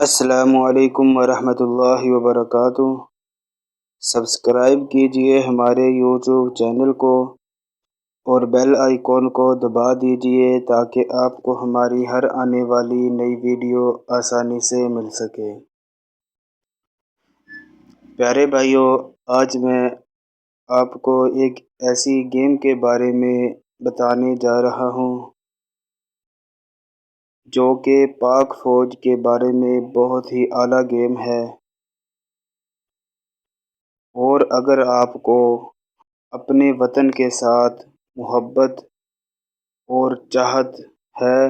السلام علیکم ورحمۃ اللہ وبرکاتہ۔ سبسکرائب کیجئے ہمارے یوٹیوب چینل کو اور بیل آئیکن کو دبا دیجئے تاکہ آپ کو ہماری ہر آنے والی نئی ویڈیو آسانی سے مل سکے۔ پیارے بھائیو، آج میں آپ کو ایک ایسی گیم کے بارے میں بتانے جا رہا ہوں جو کہ پاک فوج کے بارے میں بہت ہی اعلیٰ گیم ہے، اور اگر آپ کو اپنے وطن کے ساتھ محبت اور چاہت ہے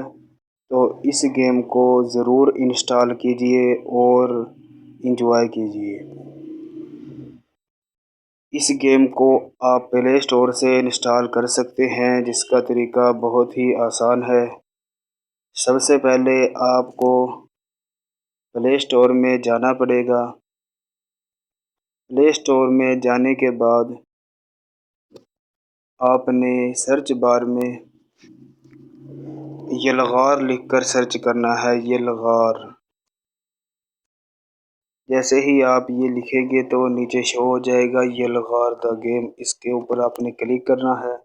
تو اس گیم کو ضرور انسٹال کیجئے اور انجوائے کیجئے۔ اس گیم کو آپ پلے اسٹور سے انسٹال کر سکتے ہیں، جس کا طریقہ بہت ہی آسان ہے۔ سب سے پہلے آپ کو پلے اسٹور میں جانا پڑے گا۔ پلے اسٹور میں جانے کے بعد آپ نے سرچ بار میں یلغار لکھ کر سرچ کرنا ہے، یلغار۔ جیسے ہی آپ یہ لکھیں گے تو نیچے شو ہو جائے گا یلغار دا گیم، اس کے اوپر آپ نے کلک کرنا ہے،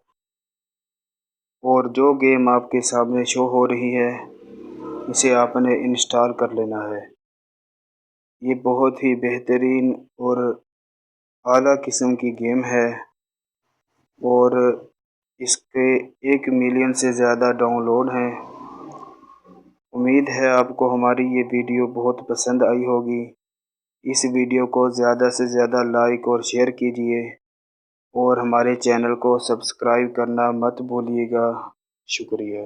اور جو گیم آپ کے سامنے شو ہو رہی ہے اسے آپ نے انسٹال کر لینا ہے۔ یہ بہت ہی بہترین اور اعلیٰ قسم کی گیم ہے، اور اس کے 1 ملین سے زیادہ ڈاؤن لوڈ ہیں۔ امید ہے آپ کو ہماری یہ ویڈیو بہت پسند آئی ہوگی۔ اس ویڈیو کو زیادہ سے زیادہ لائک اور شیئر کیجئے، اور ہمارے چینل کو سبسکرائب کرنا مت بھولیے گا۔ شکریہ۔